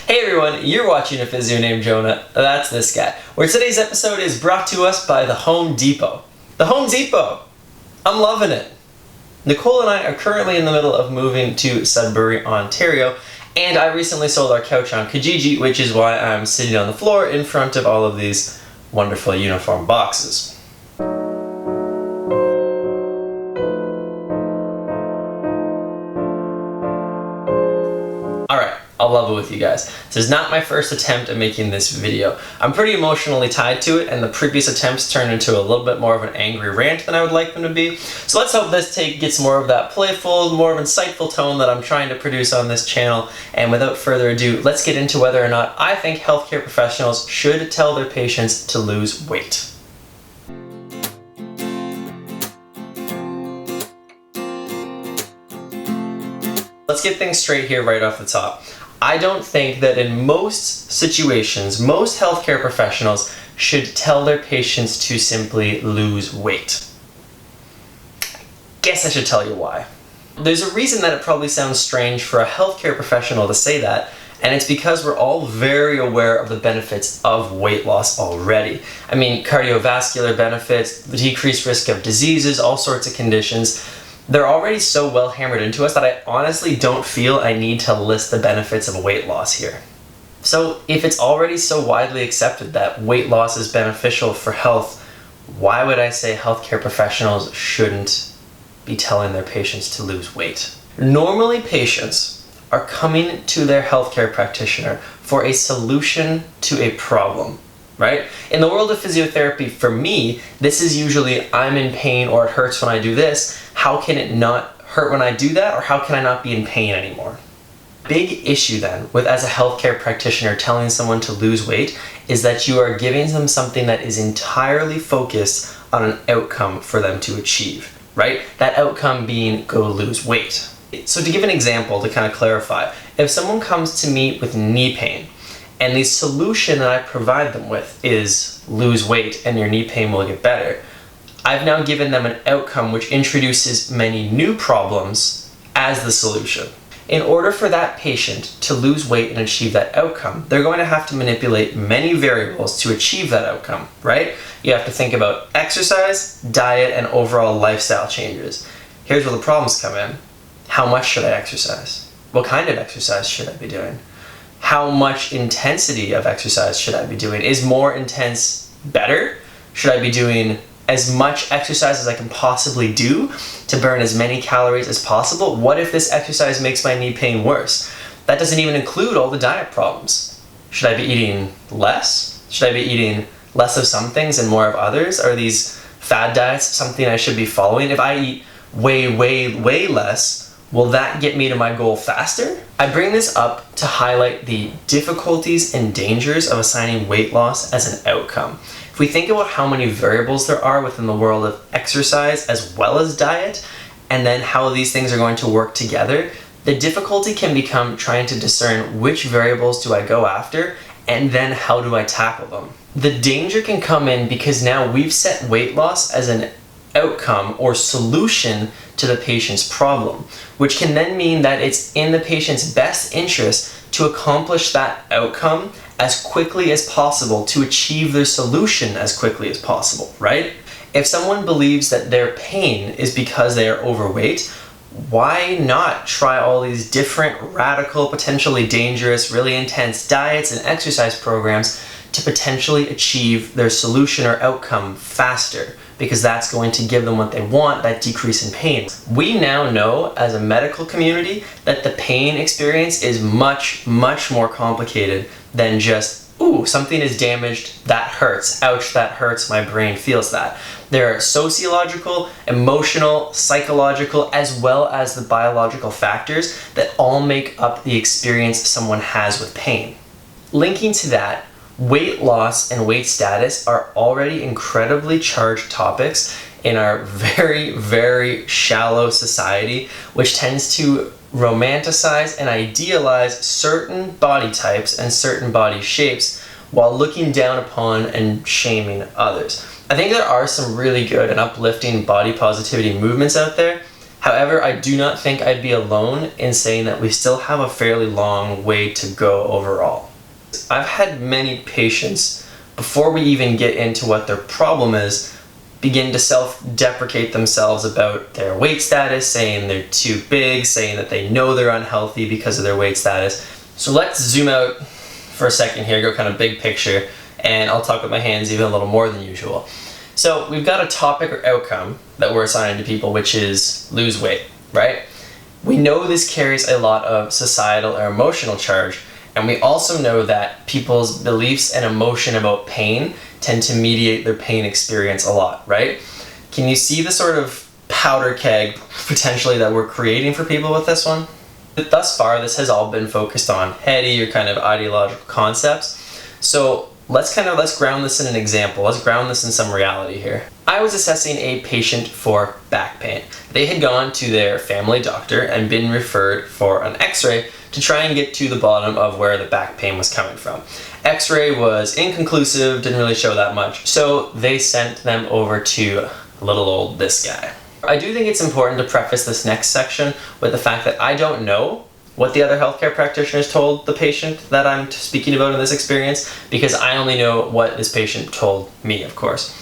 Hey everyone, you're watching a physio named Jonah, that's this guy, where today's episode is brought to us by the Home Depot. The Home Depot! I'm loving it. Nicole and I are currently in the middle of moving to Sudbury, Ontario, and I recently sold our couch on Kijiji, which is why I'm sitting on the floor in front of all of these wonderful uniform boxes. Alright, I'll level with you guys. This is not my first attempt at making this video. I'm pretty emotionally tied to it, and the previous attempts turned into a little bit more of an angry rant than I would like them to be. So let's hope this take gets more of that playful, more of an insightful tone that I'm trying to produce on this channel. And without further ado, let's get into whether or not I think healthcare professionals should tell their patients to lose weight. Let's get things straight here right off the top. I don't think that in most situations, most healthcare professionals should tell their patients to simply lose weight. Guess I should tell you why. There's a reason that it probably sounds strange for a healthcare professional to say that, and it's because we're all very aware of the benefits of weight loss already. I mean, cardiovascular benefits, the decreased risk of diseases, all sorts of conditions. They're already so well hammered into us that I honestly don't feel I need to list the benefits of weight loss here. So if it's already so widely accepted that weight loss is beneficial for health, why would I say healthcare professionals shouldn't be telling their patients to lose weight? Normally patients are coming to their healthcare practitioner for a solution to a problem. Right? In the world of physiotherapy, for me, this is usually I'm in pain or it hurts when I do this. How can it not hurt when I do that? Or how can I not be in pain anymore? Big issue then with as a healthcare practitioner telling someone to lose weight is that you are giving them something that is entirely focused on an outcome for them to achieve, right? That outcome being go lose weight. So to give an example to kind of clarify, if someone comes to me with knee pain, and the solution that I provide them with is lose weight and your knee pain will get better, I've now given them an outcome which introduces many new problems as the solution. In order for that patient to lose weight and achieve that outcome, they're going to have to manipulate many variables to achieve that outcome, right? You have to think about exercise, diet, and overall lifestyle changes. Here's where the problems come in. How much should I exercise? What kind of exercise should I be doing? How much intensity of exercise should I be doing? Is more intense better? Should I be doing as much exercise as I can possibly do to burn as many calories as possible? What if this exercise makes my knee pain worse? That doesn't even include all the diet problems. Should I be eating less? Should I be eating less of some things and more of others? Are these fad diets something I should be following? If I eat way less, will that get me to my goal faster? I bring this up to highlight the difficulties and dangers of assigning weight loss as an outcome. If we think about how many variables there are within the world of exercise as well as diet, and then how these things are going to work together, the difficulty can become trying to discern which variables do I go after, and then how do I tackle them. The danger can come in because now we've set weight loss as an outcome or solution to the patient's problem, which can then mean that it's in the patient's best interest to accomplish that outcome as quickly as possible, to achieve their solution as quickly as possible, right? If someone believes that their pain is because they are overweight, why not try all these different radical, potentially dangerous, really intense diets and exercise programs to potentially achieve their solution or outcome faster? Because that's going to give them what they want, that decrease in pain. We now know as a medical community that the pain experience is much more complicated than just, ooh, something is damaged, that hurts, ouch, that hurts, my brain feels that. There are sociological, emotional, psychological, as well as the biological factors that all make up the experience someone has with pain. Linking to that, weight loss and weight status are already incredibly charged topics in our very shallow society, which tends to romanticize and idealize certain body types and certain body shapes while looking down upon and shaming others. I think there are some really good and uplifting body positivity movements out there, However, I do not think I'd be alone in saying that we still have a fairly long way to go overall. I've had many patients, before we even get into what their problem is, begin to self-deprecate themselves about their weight status, saying they're too big, saying that they know they're unhealthy because of their weight status. So let's zoom out for a second here, go kind of big picture, and I'll talk with my hands even a little more than usual. So we've got a topic or outcome that we're assigning to people, which is lose weight, right? We know this carries a lot of societal or emotional charge, and we also know that people's beliefs and emotion about pain tend to mediate their pain experience a lot, right? Can you see the sort of powder keg potentially that we're creating for people with this one? Thus far, this has all been focused on heady or kind of ideological concepts. So let's ground this in an example. Let's ground this in some reality here. I was assessing a patient for back pain. They had gone to their family doctor and been referred for an x-ray to try and get to the bottom of where the back pain was coming from. X-ray was inconclusive, didn't really show that much, so they sent them over to little old this guy. I do think it's important to preface this next section with the fact that I don't know what the other healthcare practitioners told the patient that I'm speaking about in this experience, because I only know what this patient told me, of course.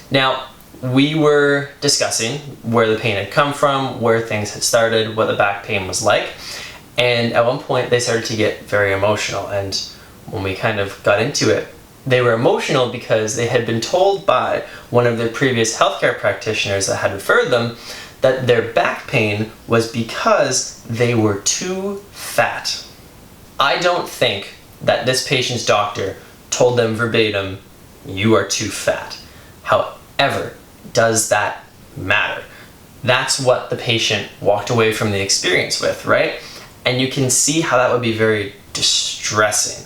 Now, we were discussing where the pain had come from, where things had started, what the back pain was like, and at one point they started to get very emotional, and when we kind of got into it, they were emotional because they had been told by one of their previous healthcare practitioners that had referred them that their back pain was because they were too fat. I don't think that this patient's doctor told them verbatim, "You are too fat." However, does that matter? That's what the patient walked away from the experience with, right? And you can see how that would be very distressing.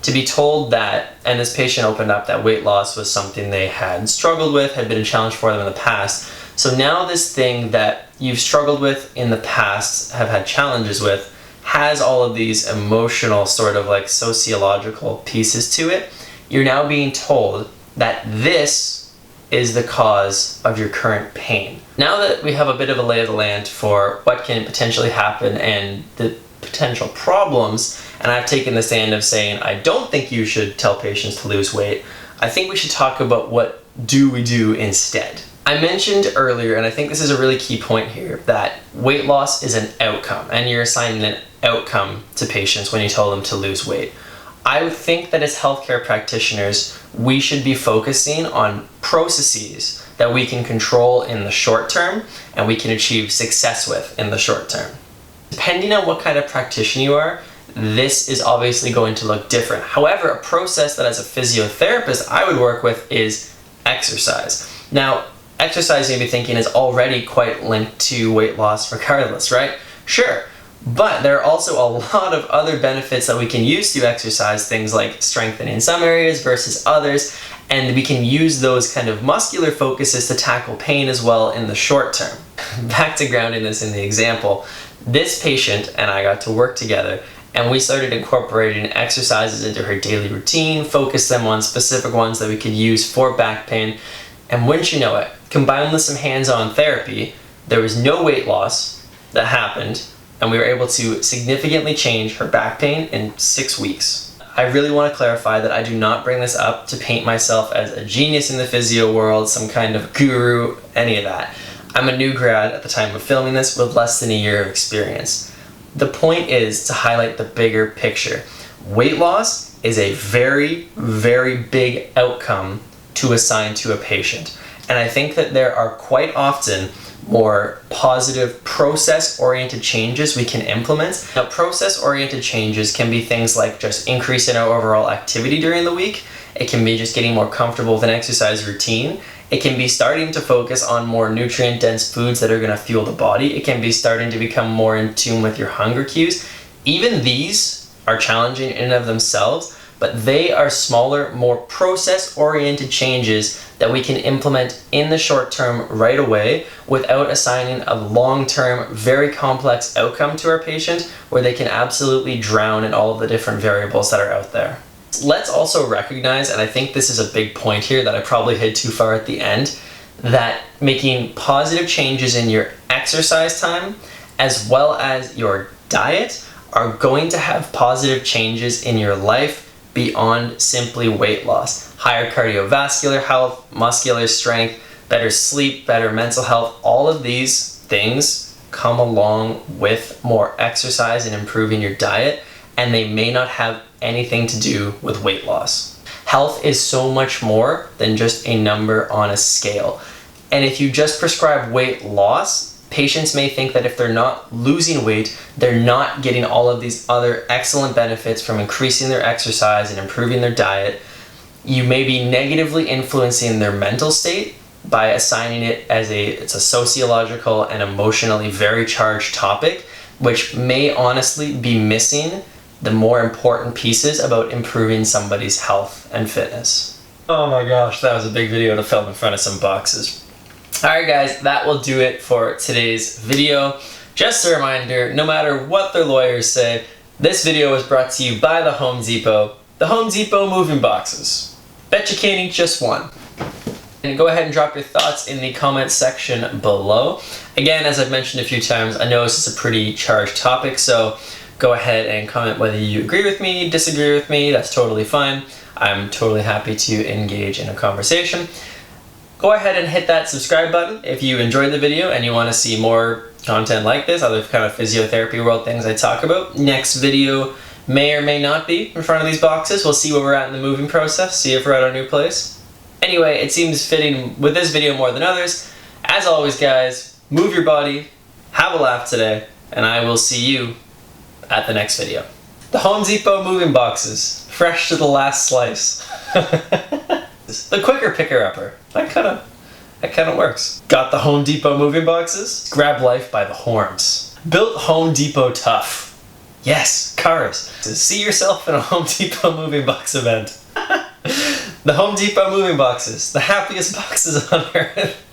To be told that, and this patient opened up that weight loss was something they had struggled with, had been a challenge for them in the past. So now this thing that you've struggled with in the past, have had challenges with, has all of these emotional sort of like sociological pieces to it. You're now being told that this is the cause of your current pain. Now that we have a bit of a lay of the land for what can potentially happen and the potential problems, and I've taken the stand of saying I don't think you should tell patients to lose weight, I think we should talk about what do we do instead. I mentioned earlier, and I think this is a really key point here, that weight loss is an outcome, and you're assigning an outcome to patients when you tell them to lose weight. I would think that as healthcare practitioners, we should be focusing on processes that we can control in the short term and we can achieve success with in the short term. Depending on what kind of practitioner you are, this is obviously going to look different. However, a process that as a physiotherapist I would work with is exercise. Now, exercise, you'd be thinking, is already quite linked to weight loss regardless, right? Sure. But there are also a lot of other benefits that we can use to exercise, things like strengthening in some areas versus others, and we can use those kind of muscular focuses to tackle pain as well in the short term. Back to grounding this in the example, this patient and I got to work together, and we started incorporating exercises into her daily routine, focus them on specific ones that we could use for back pain, and wouldn't you know it, combined with some hands-on therapy, there was no weight loss that happened, and we were able to significantly change her back pain in 6 weeks. I really want to clarify that I do not bring this up to paint myself as a genius in the physio world, some kind of guru, any of that. I'm a new grad at the time of filming this with less than a year of experience. The point is to highlight the bigger picture. Weight loss is a very, very big outcome to assign to a patient. And I think that there are quite often more positive process-oriented changes we can implement. Now, process-oriented changes can be things like just increasing our overall activity during the week. It can be just getting more comfortable with an exercise routine. It can be starting to focus on more nutrient-dense foods that are going to fuel the body. It can be starting to become more in tune with your hunger cues. Even these are challenging in and of themselves, but they are smaller, more process-oriented changes that we can implement in the short term right away without assigning a long-term, very complex outcome to our patient where they can absolutely drown in all of the different variables that are out there. Let's also recognize, and I think this is a big point here that I probably hit too far at the end, that making positive changes in your exercise time as well as your diet are going to have positive changes in your life beyond simply weight loss. Higher cardiovascular health, muscular strength, better sleep, better mental health, all of these things come along with more exercise and improving your diet, and they may not have anything to do with weight loss. Health is so much more than just a number on a scale. And if you just prescribe weight loss, patients may think that if they're not losing weight, they're not getting all of these other excellent benefits from increasing their exercise and improving their diet. You may be negatively influencing their mental state by assigning it as it's a sociological and emotionally very charged topic, which may honestly be missing the more important pieces about improving somebody's health and fitness. Oh my gosh, that was a big video to film in front of some boxes. Alright guys, that will do it for today's video. Just a reminder, no matter what the lawyers say, this video was brought to you by the Home Depot. The Home Depot moving boxes. Bet you can't eat just one. And go ahead and drop your thoughts in the comments section below. Again, as I've mentioned a few times, I know this is a pretty charged topic, so go ahead and comment whether you agree with me, disagree with me, that's totally fine. I'm totally happy to engage in a conversation. Go ahead and hit that subscribe button if you enjoyed the video and you want to see more content like this, other kind of physiotherapy world things I talk about. Next video may or may not be in front of these boxes. We'll see where we're at in the moving process, see if we're at our new place. Anyway, it seems fitting with this video more than others. As always guys, move your body, have a laugh today, and I will see you at the next video. The Home Depot moving boxes, fresh to the last slice. The quicker picker-upper. That kind of works. Got the Home Depot moving boxes? Grab life by the horns. Built Home Depot tough. Yes, cars. See yourself in a Home Depot moving box event. The Home Depot moving boxes, the happiest boxes on earth.